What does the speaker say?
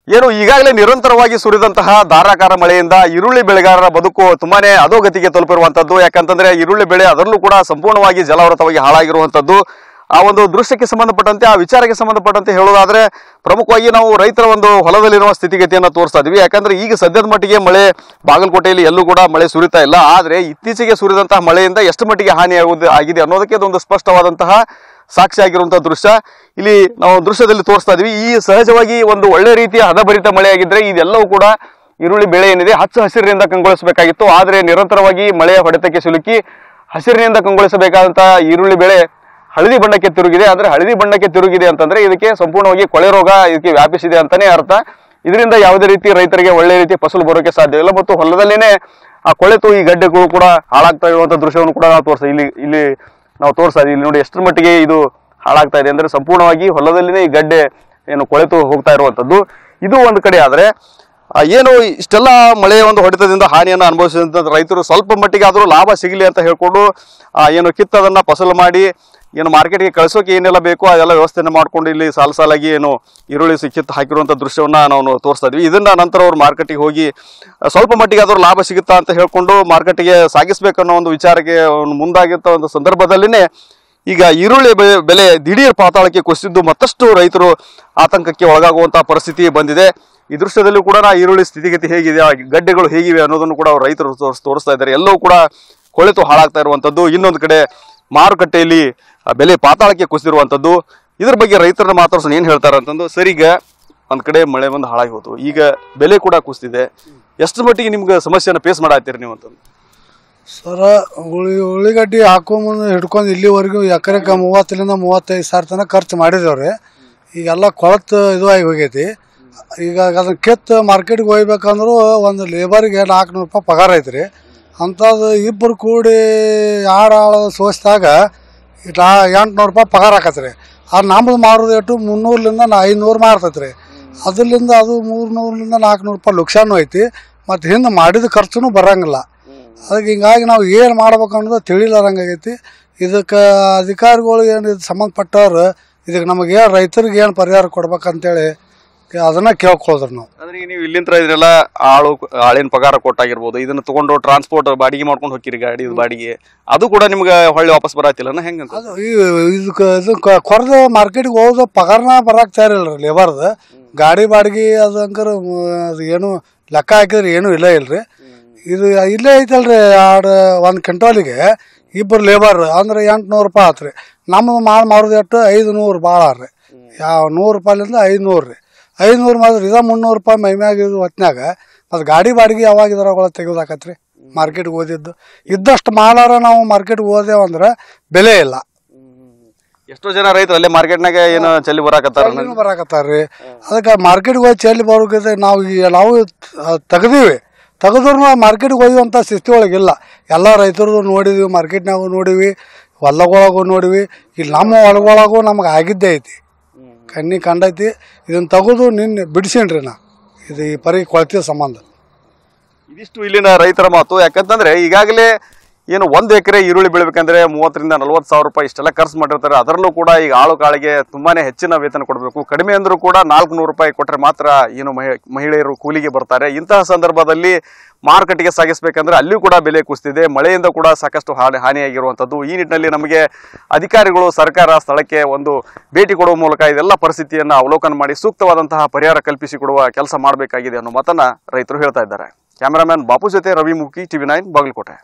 ಏನು ಈಗಾಗಲೇ ನಿರಂತರವಾಗಿ ಸುರಿದಂತಹ ಧಾರಾಕಾರ ಮಳೆಯಿಂದ ಈರುಳ್ಳಿ ಬೆಳೆಗಾರರ ಬದುಕು ತುಂಬಾನೇ ಅಧೋಗತಿಗೆ ತಲುಪಿರುವಂತದ್ದು. ಯಾಕಂತಂದ್ರೆ ಈರುಳ್ಳಿ ಬೆಳೆ ಅದರಲ್ಲೂ ಕೂಡ ಸಂಪೂರ್ಣವಾಗಿ ಜಲಾವೃತವಾಗಿ ಹಾಳಾಗಿರುವಂತದ್ದು. ಆ ಒಂದು ದೃಶ್ಯಕ್ಕೆ ಸಂಬಂಧಪಟ್ಟಂತೆ, ಆ ವಿಚಾರಕ್ಕೆ ಸಂಬಂಧಪಟ್ಟಂತೆ ಹೇಳೋದಾದ್ರೆ ಪ್ರಮುಖವಾಗಿ ನಾವು ರೈತರ ಒಂದು ಹೊಲದಲ್ಲಿರುವ ಸ್ಥಿತಿಗತಿಯನ್ನು ತೋರಿಸ್ತಾ ಇದೀವಿ. ಯಾಕಂದ್ರೆ ಈಗ ಸದ್ಯದ ಮಟ್ಟಿಗೆ ಮಳೆ ಬಾಗಲಕೋಟೆಯಲ್ಲಿ ಎಲ್ಲೂ ಕೂಡ ಮಳೆ ಸುರಿತಾ ಇಲ್ಲ. ಆದ್ರೆ ಇತ್ತೀಚೆಗೆ ಸುರಿದಂತಹ ಮಳೆಯಿಂದ ಎಷ್ಟು ಮಟ್ಟಿಗೆ ಹಾನಿ ಆಗಿದೆ ಅನ್ನೋದಕ್ಕೆ ಇದೊಂದು ಸ್ಪಷ್ಟವಾದಂತಹ ಸಾಕ್ಷಿ ಆಗಿರುವಂತಹ ದೃಶ್ಯ ಇಲ್ಲಿ ನಾವು ದೃಶ್ಯದಲ್ಲಿ ತೋರಿಸ್ತಾ ಇದೀವಿ. ಈ ಸಹಜವಾಗಿ ಒಂದು ಒಳ್ಳೆ ರೀತಿಯ ಹದಭರಿತ ಮಳೆಯಾಗಿದ್ರೆ ಇದೆಲ್ಲವೂ ಕೂಡ ಈರುಳ್ಳಿ ಬೆಳೆ ಏನಿದೆ ಹಚ್ಚ ಹಸಿರಿನಿಂದ ಕಂಗೊಳಿಸಬೇಕಾಗಿತ್ತು. ಆದ್ರೆ ನಿರಂತರವಾಗಿ ಮಳೆಯ ಹೊಡೆತಕ್ಕೆ ಸಿಲುಕಿ ಹಸಿರಿನಿಂದ ಕಂಗೊಳಿಸಬೇಕಾದಂತಹ ಈರುಳ್ಳಿ ಬೆಳೆ ಹಳದಿ ಬಣ್ಣಕ್ಕೆ ತಿರುಗಿದೆ. ಅಂದ್ರೆ ಹಳದಿ ಬಣ್ಣಕ್ಕೆ ತಿರುಗಿದೆ ಅಂತಂದ್ರೆ ಇದಕ್ಕೆ ಸಂಪೂರ್ಣವಾಗಿ ಕೊಳೆ ರೋಗ ಇದಕ್ಕೆ ವ್ಯಾಪಿಸಿದೆ ಅಂತಾನೆ ಅರ್ಥ. ಇದರಿಂದ ಯಾವುದೇ ರೀತಿ ರೈತರಿಗೆ ಒಳ್ಳೆ ರೀತಿ ಫಸಲು ಬರೋಕೆ ಸಾಧ್ಯ ಇಲ್ಲ. ಮತ್ತು ಹೊಲದಲ್ಲೇನೆ ಆ ಕೊಳೆತು ಈ ಗಡ್ಡೆಗಳು ಕೂಡ ಹಾಳಾಗ್ತಾ ಇರುವಂತಹ ದೃಶ್ಯವನ್ನು ಕೂಡ ನಾವು ತೋರಿಸ್ತಾ ಇಲ್ಲಿ ನಾವು ತೋರಿಸ್ತಾ ಇದೀವಿ. ಇಲ್ಲಿ ನೋಡಿ ಎಷ್ಟರ ಮಟ್ಟಿಗೆ ಇದು ಹಾಳಾಗ್ತಾ ಇದೆ ಅಂದ್ರೆ ಸಂಪೂರ್ಣವಾಗಿ ಹೊಲದಲ್ಲಿನೇ ಈ ಗಡ್ಡೆ ಏನು ಕೊಳೆತು ಹೋಗ್ತಾ ಇರುವಂತದ್ದು. ಇದು ಒಂದು ಕಡೆ ಆದ್ರೆ ಏನು ಇಷ್ಟೆಲ್ಲ ಮಳೆಯ ಒಂದು ಹೊಡೆತದಿಂದ ಹಾನಿಯನ್ನು ಅನುಭವಿಸಿದಂತ ರೈತರು ಸ್ವಲ್ಪ ಮಟ್ಟಿಗೆ ಆದರೂ ಲಾಭ ಸಿಗಲಿ ಅಂತ ಹೇಳ್ಕೊಂಡು ಏನು ಕಿತ್ತದನ್ನ ಫಸಲು ಮಾಡಿ ಏನು ಮಾರ್ಕೆಟ್ಗೆ ಕಳಿಸೋಕೆ ಏನೆಲ್ಲ ಬೇಕೋ ಅದೆಲ್ಲ ವ್ಯವಸ್ಥೆಯನ್ನು ಮಾಡ್ಕೊಂಡು ಇಲ್ಲಿ ಸಾಲಾಗಿ ಏನು ಈರುಳ್ಳಿ ಕಿತ್ತು ಹಾಕಿರುವಂಥ ದೃಶ್ಯವನ್ನ ನಾವು ತೋರಿಸ್ತಾ ಇದ್ವಿ. ಇದನ್ನ ನಂತರ ಅವ್ರು ಮಾರ್ಕೆಟಿಗೆ ಹೋಗಿ ಸ್ವಲ್ಪ ಮಟ್ಟಿಗೆ ಆದರೂ ಲಾಭ ಸಿಗುತ್ತಾ ಅಂತ ಹೇಳ್ಕೊಂಡು ಮಾರ್ಕೆಟ್ಗೆ ಸಾಗಿಸ್ಬೇಕನ್ನೋ ಒಂದು ವಿಚಾರಕ್ಕೆ ಮುಂದಾಗಿದ್ದ ಒಂದು ಸಂದರ್ಭದಲ್ಲಿನೇ ಈಗ ಈರುಳ್ಳಿ ಬೆಲೆ ದಿಢೀರ್ ಪಾತಾಳಕ್ಕೆ ಕುಸಿದ್ದು ಮತ್ತಷ್ಟು ರೈತರು ಆತಂಕಕ್ಕೆ ಒಳಗಾಗುವಂತಹ ಪರಿಸ್ಥಿತಿ ಬಂದಿದೆ. ಈ ದೃಶ್ಯದಲ್ಲೂ ಕೂಡ ಈರುಳ್ಳಿ ಸ್ಥಿತಿಗತಿ ಹೇಗಿದೆ, ಗಡ್ಡೆಗಳು ಹೇಗಿವೆ ಅನ್ನೋದನ್ನು ಕೂಡ ರೈತರು ತೋರಿಸ್ತಾ ಇದ್ದಾರೆ. ಎಲ್ಲವೂ ಕೂಡ ಕೊಳೆತು ಹಾಳಾಗ್ತಾ ಇರುವಂತದ್ದು. ಇನ್ನೊಂದು ಕಡೆ ಮಾರುಕಟ್ಟೆಯಲ್ಲಿ ಬೆಲೆ ಪಾತಾಳಕ್ಕೆ ಕುಸಿದಿರುವಂತದ್ದು. ಇದ್ರ ಬಗ್ಗೆ ರೈತರನ್ನ ಮಾತಾಡ್ಸೋಣ ಏನ್ ಹೇಳ್ತಾರೆ ಅಂತಂದು. ಸರ್, ಈಗ ಒಂದ್ ಕಡೆ ಮಳೆ ಬಂದು ಹಾಳಾಗಿ ಹೋತು, ಈಗ ಬೆಲೆ ಕೂಡ ಕುಸಿದಿದೆ. ಎಷ್ಟು ಮಟ್ಟಿಗೆ ನಿಮ್ಗೆ ಸಮಸ್ಯೆನ ಫೇಸ್ ಮಾಡಾತ್ತೀರಿ ನೀವು ಅಂತಂದು? ಸರ, ಉಳ್ಳಿಗಡ್ಡಿ ಹಾಕೊಂಬಂದು ಹಿಡ್ಕೊಂಡು ಇಲ್ಲಿವರೆಗೂ ಎಕರೆಗೆ 30ರಿಂದ 35 ಸಾವಿರ ತನಕ ಖರ್ಚು ಮಾಡಿದೇವ್ರಿ. ಈಗೆಲ್ಲ ಕೊಳತು ಇದು ಆಗಿ ಹೋಗೈತಿ. ಈಗ ಅದನ್ನ ಕಿತ್ತು ಮಾರ್ಕೆಟ್ಗೆ ಹೋಗ್ಬೇಕಂದ್ರೂ ಒಂದು ಲೇಬರ್ಗೆ 400 ರೂಪಾಯಿ ಪಗಾರ ಐತ್ರಿ. ಅಂಥದ್ದು ಇಬ್ಬರು ಕೂಡಿ ಆಳು ಸೋಸಿದಾಗ 800 ರೂಪಾಯಿ ಪಗಾರ ಹಾಕತ್ರಿ. ಅದು ನಮ್ಮದು ಮಾರೋದು ಎಷ್ಟು 300ರಿಂದ 500 ಮಾರ್ತೈತ್ರಿ. ಅದರಿಂದ ಅದು 300ರಿಂದ 400 ರೂಪಾಯಿ ಲುಕ್ಷಾನು ಐತಿ. ಮತ್ತು ಹಿಂದೆ ಮಾಡಿದ ಖರ್ಚು ಬರಂಗಿಲ್ಲ. ಅದಕ್ಕೆ ಹಿಂಗಾಗಿ ನಾವು ಏನು ಮಾಡ್ಬೇಕು ಅನ್ನೋದು ತಿಳಿಲಾರಂಗಾಗೈತಿ. ಇದಕ್ಕೆ ಅಧಿಕಾರಿಗಳು ಏನು ಇದು ಸಂಬಂಧಪಟ್ಟವ್ರು ಇದಕ್ಕೆ ನಮಗೆ ರೈತರಿಗೆ ಏನು ಪರಿಹಾರ ಕೊಡ್ಬೇಕಂತೇಳಿ ಅದನ್ನ ಕೇಳ್ಕೊಳ್ರಿ ನಾವು. ಅಂದ್ರೆ ನೀವು ಇಲ್ಲಿಂದ ಇದ್ರೆಲ್ಲ ಆಳಿನ ಪಗಾರ ಕೊಟ್ಟಾಗಿರ್ಬೋದು, ಇದನ್ನ ತಗೊಂಡು ಟ್ರಾನ್ಸ್ಪೋರ್ಟ್ ಬಾಡಿಗೆ ಮಾಡ್ಕೊಂಡು ಹೋಗಿರಿ, ಗಾಡಿ ಬಾಡಿಗೆ ಅದು ಕೂಡ ನಿಮ್ಗೆ ಹೊಳ್ಳಿ ವಾಪಸ್ ಬರತ್ತಿಲ್ಲ ಹೆಂಗಂತ? ಅದು ಇದಕ್ಕೆ ಕೊರದು ಮಾರ್ಕೆಟ್ಗೆ ಹೋದ ಪಗಾರನ ಬರಾಕ್ತಾ ಇರಲ್ರಿ ಲೇಬರ್ದು. ಗಾಡಿ ಬಾಡಿಗೆ ಅದು ಹಂಗಾರ ಅದು ಏನು ಲೆಕ್ಕ ಹಾಕಿದ್ರೆ ಏನೂ ಇಲ್ರಿ. ಇದು ಇಲ್ಲೇ ಐತಲ್ರಿ. 1 ಕ್ವಿಂಟಾಲಿಗೆ ಇಬ್ಬರು ಲೇಬರ್ ಅಂದ್ರೆ 800 ರೂಪಾಯಿ ಆತ್ರಿ. ನಮ್ಮದು ಮಾರೋದು ಎಷ್ಟು 500 ಭಾಳ ರೀ. ಯಾವ 100 ರೂಪಾಯಿಲಿಂದ 500 ರೀ. 500 ಮಾಡಿದ್ರೆ ಇದ 300 ರೂಪಾಯಿ ಮೈಮ್ಯಾಗ ಹೊತ್ನಾಗ ಮತ್ತು ಗಾಡಿ ಬಾಡಿಗೆ ಯಾವಾಗ ಇದ್ರಾಗ ತೆಗೆದಾಕತ್ರಿ ಮಾರ್ಕೆಟ್ಗೆ ಓದಿದ್ದು. ಇದ್ದಷ್ಟು ಮಾಲಾರ ನಾವು ಮಾರ್ಕೆಟ್ಗೆ ಹೋದೇವಂದ್ರೆ ಬೆಲೆ ಇಲ್ಲ. ಎಷ್ಟೋ ಜನ ರೈತರು ಅಲ್ಲೇ ಮಾರ್ಕೆಟ್ನಾಗ ಏನು ಚೆಲ್ಲಿ ಬರಾಕತ್ತಾರ್ರಿ. ಅದಕ್ಕೆ ಮಾರ್ಕೆಟ್ಗೆ ಹೋಗಿ ಚೆಲ್ಲಿ ಬರೋಕೆ ನಾವು ತೆಗೆದ್ರು ಮಾರ್ಕೆಟ್ಗೆ ಹೋಗುವಂಥ ಸ್ಥಿತಿ ಒಳಗಿಲ್ಲ. ಎಲ್ಲ ರೈತರದು ನೋಡಿದ್ವಿ, ಮಾರ್ಕೆಟ್ನಾಗೂ ನೋಡಿವಿ, ಹೊಲಗೊಳಗೂ ನೋಡಿವಿ. ಇಲ್ಲಿ ನಮ್ಮ ಹೊಲಗೊಳಗೂ ನಮ್ಗೆ ಆಗಿದ್ದೇ ಐತಿ, ಕಣ್ಣಿ ಕಂಡೈತಿ. ಇದನ್ನು ತೆಗೆದು ನಿನ್ನೆ ಬಿಡಿಸೇನ್ರಿ ನಾ ಇದು ಈ ಪರಿ ಕೊಳ್ತಿದ ಸಂಬಂಧ. ಇದಿಷ್ಟು ಇಲ್ಲಿನ ರೈತರ ಮಾತು. ಯಾಕಂತಂದ್ರೆ ಈಗಾಗಲೇ ಏನು 1 ಎಕರೆ ಈರುಳ್ಳಿ ಬೆಳಿಬೇಕಂದ್ರೆ 30ರಿಂದ 40 ಸಾವಿರ ರೂಪಾಯಿ ಇಷ್ಟೆಲ್ಲ ಖರ್ಚು ಮಾಡಿರ್ತಾರೆ. ಅದರಲ್ಲೂ ಕೂಡ ಈಗ ಆಳು ಕಾಳಿಗೆ ತುಂಬಾನೇ ಹೆಚ್ಚಿನ ವೇತನ ಕೊಡಬೇಕು. ಕಡಿಮೆ ಅಂದ್ರೂ ಕೂಡ 400 ರೂಪಾಯಿ ಕೊಟ್ಟರೆ ಮಾತ್ರ ಏನು ಮಹಿಳೆಯರು ಕೂಲಿಗೆ ಬರ್ತಾರೆ. ಇಂತಹ ಸಂದರ್ಭದಲ್ಲಿ ಮಾರುಕಟ್ಟೆಗೆ ಸಾಗಿಸ್ಬೇಕಂದ್ರೆ ಅಲ್ಲಿಯೂ ಕೂಡ ಬೆಲೆ ಕುಸಿದಿದೆ. ಮಳೆಯಿಂದ ಕೂಡ ಸಾಕಷ್ಟು ಹಾನಿಯಾಗಿರುವಂಥದ್ದು. ಈ ನಿಟ್ಟಿನಲ್ಲಿ ನಮಗೆ ಅಧಿಕಾರಿಗಳು, ಸರ್ಕಾರ ಸ್ಥಳಕ್ಕೆ ಒಂದು ಭೇಟಿ ಕೊಡುವ ಮೂಲಕ ಇದೆಲ್ಲ ಪರಿಸ್ಥಿತಿಯನ್ನು ಅವಲೋಕನ ಮಾಡಿ ಸೂಕ್ತವಾದಂತಹ ಪರಿಹಾರ ಕಲ್ಪಿಸಿಕೊಡುವ ಕೆಲಸ ಮಾಡಬೇಕಾಗಿದೆ ಅನ್ನೋ ಮಾತನ್ನ ರೈತರು ಹೇಳ್ತಾ ಇದ್ದಾರೆ. ಕ್ಯಾಮರಾಮನ್ ಬಾಪು ಜೊತೆ ರವಿ ಮುಖಿ, TV9 ಬಾಗಲಕೋಟೆ.